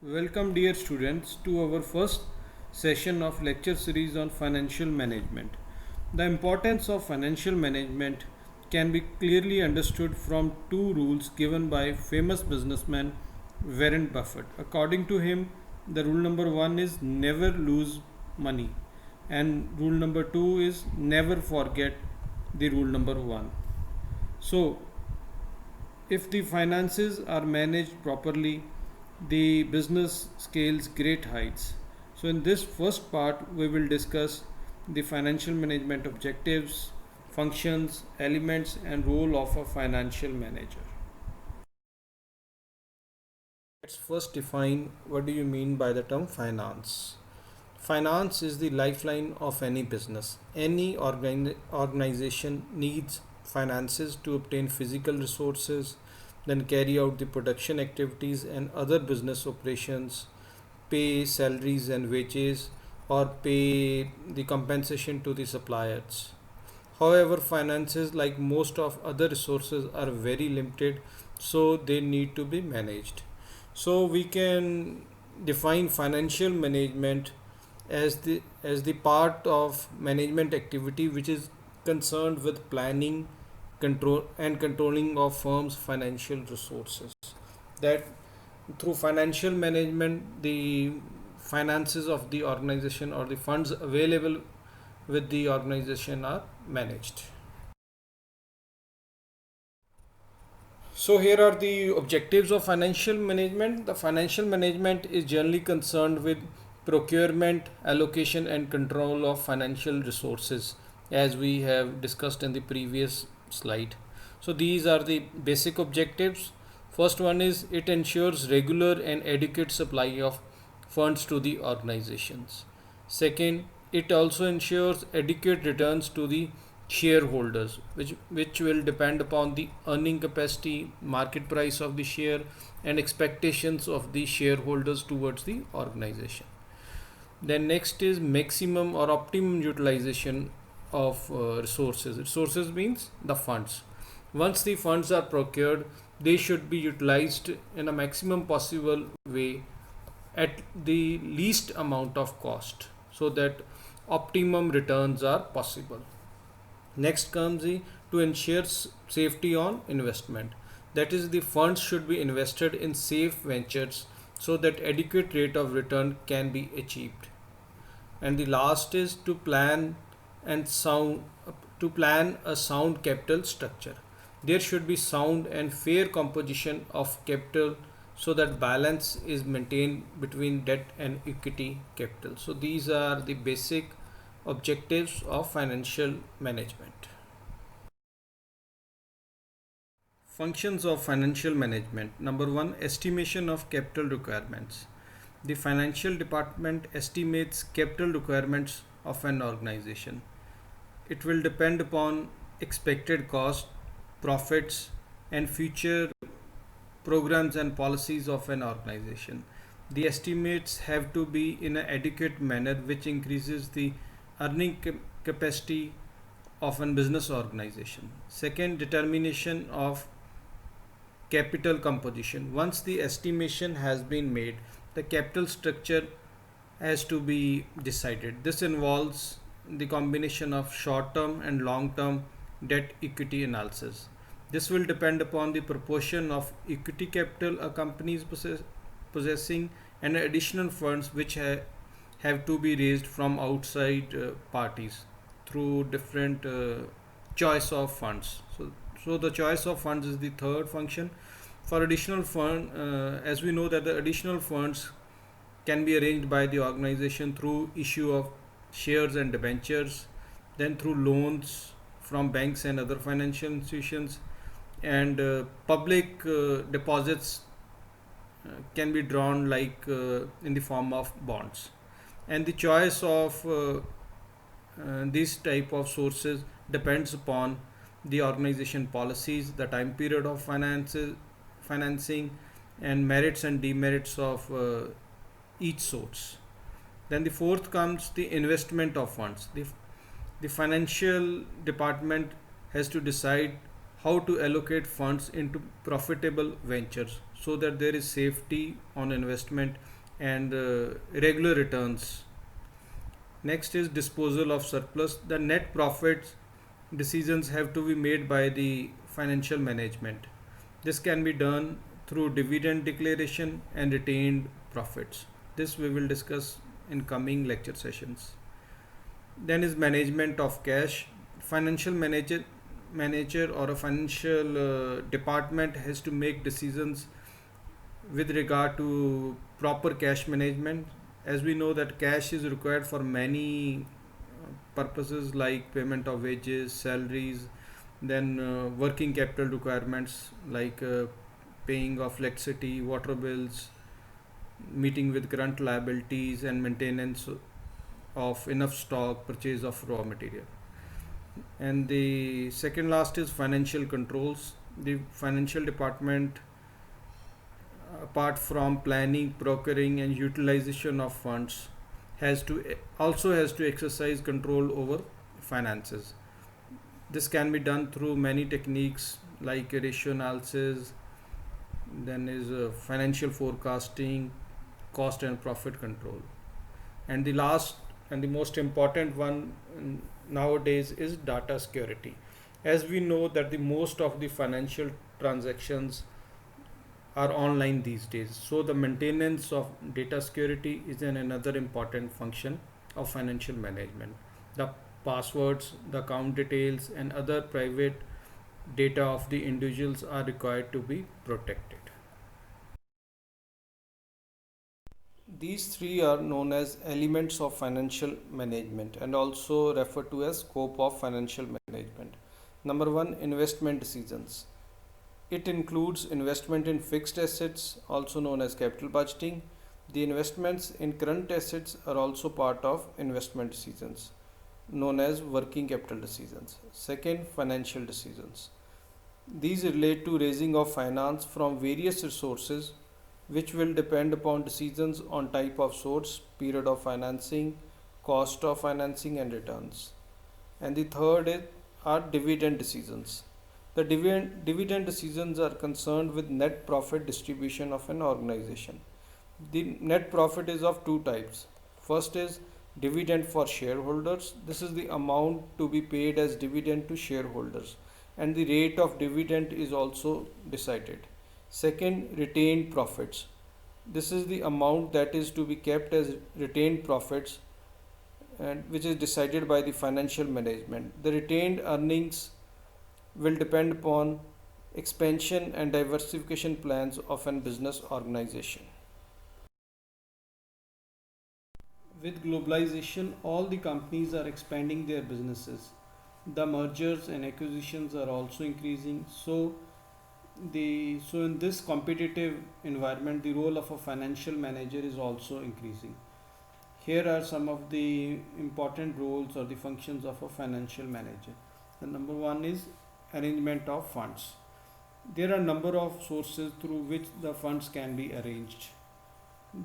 Welcome, dear students, to our first session of lecture series on financial management. The importance of financial management can be clearly understood from two rules given by famous businessman Warren Buffett. According to him, the rule number one is never lose money, and rule number two is never forget the rule number one. So, if the finances are managed properly, the business scales great heights. So, in this first part, we will discuss the financial management objectives, functions, elements, and role of a financial manager. Let's first define what do you mean by the term finance. Finance is the lifeline of any business. Any organization needs finances to obtain physical resources, then carry out the production activities and other business operations, pay salaries and wages, or pay the compensation to the suppliers. However, finances, like most of other resources, are very limited, so they need to be managed. So we can define financial management as the part of management activity which is concerned with planning, control and controlling of firms' financial resources. That through financial management, the finances of the organization or the funds available with the organization are managed. So here are the objectives of financial management. The financial management is generally concerned with procurement, allocation and control of financial resources, as we have discussed in the previous slide. So these are the basic objectives. First one is it ensures regular and adequate supply of funds to the organizations. Second, it also ensures adequate returns to the shareholders, which will depend upon the earning capacity, market price of the share, and expectations of the shareholders towards the organization. Then next is maximum or optimum utilization of resources. Resources means the funds. Once the funds are procured, they should be utilized in a maximum possible way at the least amount of cost so that optimum returns are possible. Next comes the to ensure safety on investment. That is, the funds should be invested in safe ventures so that adequate rate of return can be achieved. And the last is and sound to plan a sound capital structure. There should be sound and fair composition of capital so that balance is maintained between debt and equity capital. So these are the basic objectives of financial management. Functions of financial management. Number one, estimation of capital requirements. The financial department estimates capital requirements of an organization. It will depend upon expected cost, profits, and future programs and policies of an organization. The estimates have to be in an adequate manner which increases the earning capacity of a business organization. Second, determination of capital composition. Once the estimation has been made, the capital structure has to be decided. This involves the combination of short term and long term debt equity analysis. This will depend upon the proportion of equity capital a company is possessing and additional funds which have to be raised from outside parties through different choice of funds. So the choice of funds is the third function. For additional fund, as we know that the additional funds can be arranged by the organization through issue of shares and debentures, then through loans from banks and other financial institutions, and public deposits can be drawn in the form of bonds. And the choice of these type of sources depends upon the organization policies, the time period of financing, and merits and demerits of each source. Then the fourth comes the investment of funds. The financial department has to decide how to allocate funds into profitable ventures so that there is safety on investment and regular returns. Next is disposal of surplus. The net profits decisions have to be made by the financial management. This can be done through dividend declaration and retained profits. This we will discuss in coming lecture sessions. Then is management of cash. Financial manager or a financial department has to make decisions with regard to proper cash management. As we know that cash is required for many purposes like payment of wages, salaries, then working capital requirements like paying of electricity, water bills, meeting with current liabilities, and maintenance of enough stock, purchase of raw material. And the second last is financial controls. The financial department, apart from planning, procuring, and utilization of funds, has to exercise control over finances. This can be done through many techniques like ratio analysis, then is financial forecasting, cost and profit control. And the last and the most important one nowadays is data security. As we know that the most of the financial transactions are online these days, so the maintenance of data security is another important function of financial management. The passwords, the account details, and other private data of the individuals are required to be protected. These three are known as elements of financial management and also referred to as scope of financial management. Number one, investment decisions. It includes investment in fixed assets, also known as capital budgeting. The investments in current assets are also part of investment decisions, known as working capital decisions. Second, financial decisions. These relate to raising of finance from various resources, which will depend upon decisions on type of source, period of financing, cost of financing, and returns. And the third are dividend decisions. The dividend decisions are concerned with net profit distribution of an organization. The net profit is of two types. First is dividend for shareholders. This is the amount to be paid as dividend to shareholders, and the rate of dividend is also decided. Second, retained profits. This is the amount that is to be kept as retained profits and which is decided by the financial management. The retained earnings will depend upon expansion and diversification plans of a business organization. With globalization, all the companies are expanding their businesses. The mergers and acquisitions are also increasing. So in this competitive environment, the role of a financial manager is also increasing. Here are some of the important roles or the functions of a financial manager. The number one is arrangement of funds. There are a number of sources through which the funds can be arranged.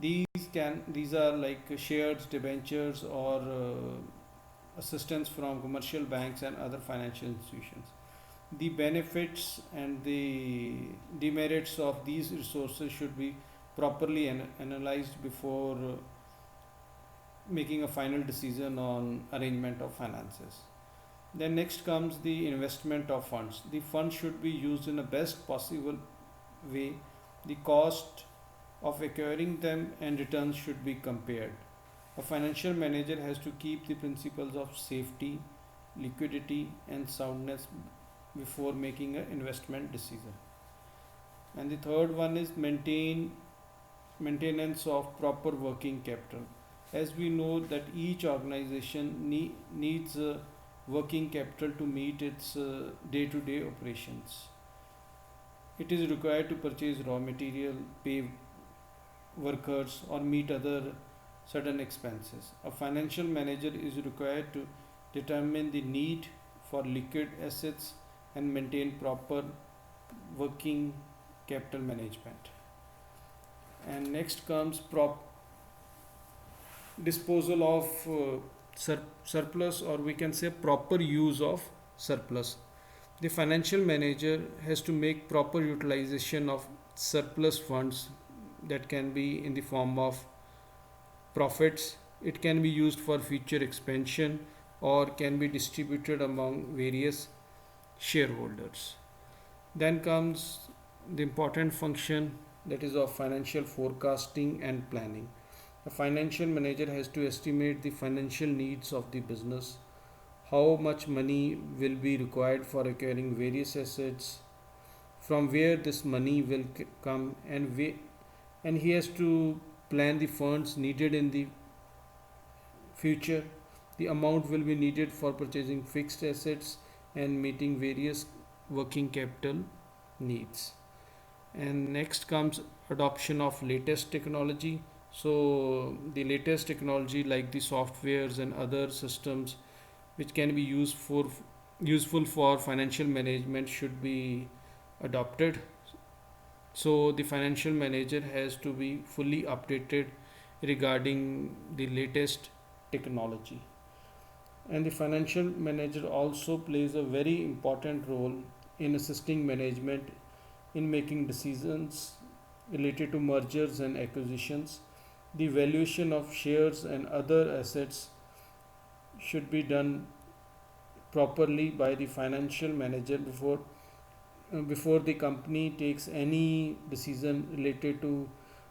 These are like shares, debentures, or assistance from commercial banks and other financial institutions. The benefits and the demerits of these resources should be properly analyzed before making a final decision on arrangement of finances. Then next comes the investment of funds. The funds should be used in the best possible way. The cost of acquiring them and returns should be compared. A financial manager has to keep the principles of safety, liquidity, and soundness before making an investment decision. And the third one is maintenance of proper working capital. As we know that each organization needs working capital to meet its day-to-day operations. It is required to purchase raw material, pay workers, or meet other certain expenses. A financial manager is required to determine the need for liquid assets and maintain proper working capital management. And next comes disposal of surplus, or we can say proper use of surplus. The financial manager has to make proper utilization of surplus funds that can be in the form of profits. It can be used for future expansion or can be distributed among various shareholders. Then comes the important function, that is of financial forecasting and planning. A financial manager has to estimate the financial needs of the business, how much money will be required for acquiring various assets, from where this money will come, and he has to plan the funds needed in the future. The amount will be needed for purchasing fixed assets and meeting various working capital needs. And next comes adoption of latest technology. So the latest technology like the softwares and other systems which can be useful for financial management should be adopted. So the financial manager has to be fully updated regarding the latest technology. And the financial manager also plays a very important role in assisting management in making decisions related to mergers and acquisitions. The valuation of shares and other assets should be done properly by the financial manager before the company takes any decision related to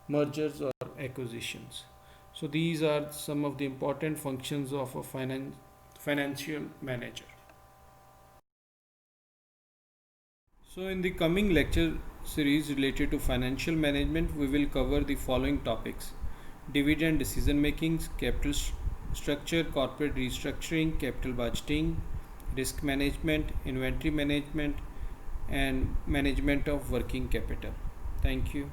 mergers or acquisitions. So these are some of the important functions of a financial manager. So in the coming lecture series related to financial management, we will cover the following topics: dividend decision making, capital structure, corporate restructuring, capital budgeting, risk management, inventory management, and management of working capital. Thank you.